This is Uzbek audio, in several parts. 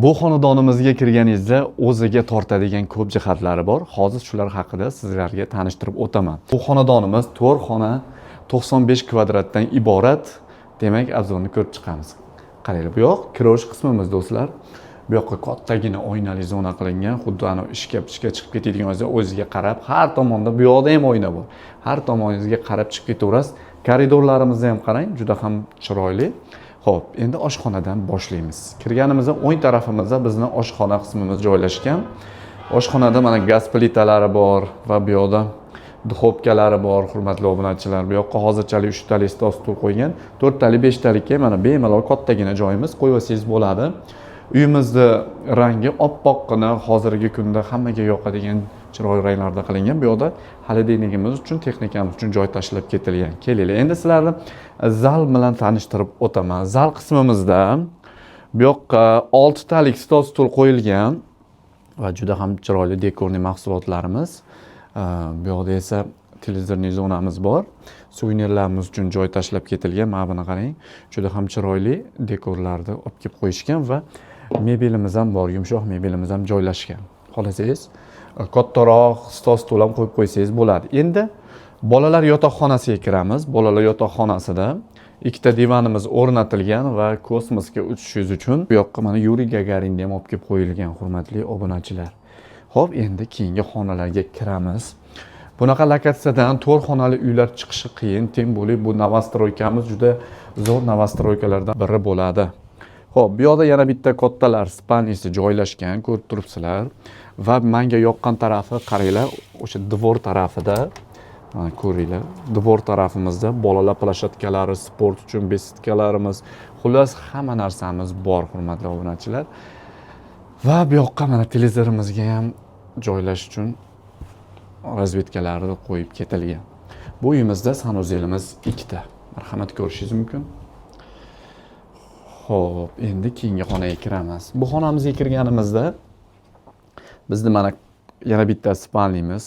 Bu xonadonimizga kirganingizda o'ziga tortadigan ko'p jihatlari bor. Hozir shular haqida sizlarga tanishtirib o'taman. Bu xonadonimiz 4 xona 95 kvadratdan iborat. Demak, obzorni ko'rib chiqamiz. Qaranglar, bu yoq kirish qismimiz do'stlar. Bu yoqqa kattagina oynali zona qilingan. Xuddi ana ishga chiqib ketadigan o'ziga qarab, har tomonda bu yoqda ham oyna bor. Har tomoningizga qarab chiqib ketaverasiz. Koridorlarimizni ham qarang, juda ham chiroyli. Xo'p, endi oshxonadan boshlaymiz. Kirganimizda o'ng tarafimizda bizning oshxona qismimiz joylashgan. Oshxonada mana gaz plitalari bor va bu yoqda duxovkalari bor, hurmatli obunachilar. Bu yoqqa hozirchalik 3 talik stol stul qo'ygan. 4 talik, 5 talikka mana bemalol kattagina joyimiz qo'yib olsangiz bo'ladi. Uyimizni rangi oppoqqina, hozirgi kunda hammaga yoqadigan chiroyli ranglarda qilingan. Bu yoqda xolodilnigimiz uchun, texnikamiz uchun joy tashlab ketilgan. Kelinglar. Endi sizlarni zal bilan tanishtirib o'taman. Zal qismimizda bu yoqqa 6 talik stol stul qo'yilgan va juda ham chiroyli dekorli mahsulotlarimiz. Bu yoqda esa televizorli zonamiz bor. Suvenirlarimiz uchun joy tashlab ketilgan. Mana buni qarang. Juda ham chiroyli dekorlarni olib kelib qo'yishgan va mebelimiz ham bor, yumshoq mebelimiz ham joylashgan. Xohlasangiz, kattaroq stol stul ham qo'yib qo'ysangiz bo'ladi. Endi bolalar yotoqxonasiga kiramiz. Bolalar yotoqxonasida ikkita divanimiz o'rnatilgan va kosmosga uchishingiz uchun bu yoqqa mana Yuriy Gagarinni ham olib kelib qo'yilgan, hurmatli obunachilar. Xo'p, endi keyingi xonalarga kiramiz. Bunaqa lokatsiyadan 4 xonali uylar chiqishi qiyin, teng bo'lib bu novostroykamiz juda zo'r novostroykalardan biri bo'ladi. Xo'p, bu yoqda yana bitta kattalar spalnisi joylashgan, ko'rib turibsizlar. Va menga yoqqan tarafi, qaranglar, o'sha devor tarafida, mana ko'ringlar, devor tarafimizda bolalar plashatkalari, sport uchun besitkalarimiz, xullas hamma narsamiz bor, hurmatli obunachilar. Va bu yoqqa mana televizorimizga ham joylash uchun razvedkalarni qo'yib ketilgan. Bu uyimizda sanuzelimiz 2 ta. Marhamat ko'rishingiz mumkin. Xo'p, endi keyingi xonaga kiramiz. Bu xonamizga kirganimizda bizning mana yana bitta spalnimiz,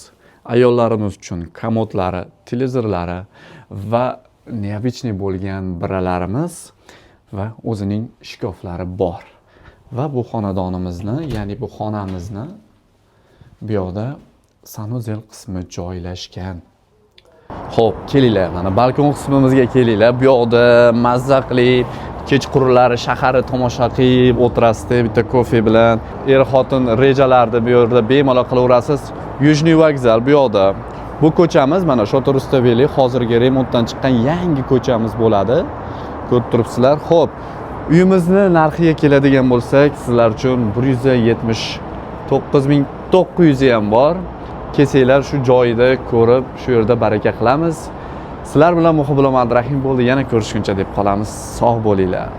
ayollarimiz uchun komodlari, televizorlari va neobichniy bo'lgan biralarimiz va o'zining shkoflari bor. Va bu xonadonimizni, ya'ni bu xonamizni bu yoqda sanuzel qismi joylashgan. Xo'p, kelinglar, mana balkon qismimizga kelinglar. Bu yoqda mazza qilib kechqurunlari shaharni tomosha qilib o'tirasizda bitta kofe bilan. Er-xotin rejalarni bu yerda bemalol qilaverasiz. Yujniy vokzal bu yoqda. Bu ko'chamiz mana Shota Rustaveli hozirgi remontdan chiqqan yangi ko'chamiz bo'ladi. Ko'rib turibsizlar. Xo'p, uyimizni narxiga keladigan bo'lsak, sizlar uchun 179.900 ham bor. Kelsanglar shu joyida ko'rib, shu yerda baraka qilamiz. Sizlar bilan Muhibulom Abdurahim bo'ldi. Yana ko'rishguncha deb qolamiz. Sog' bo'linglar.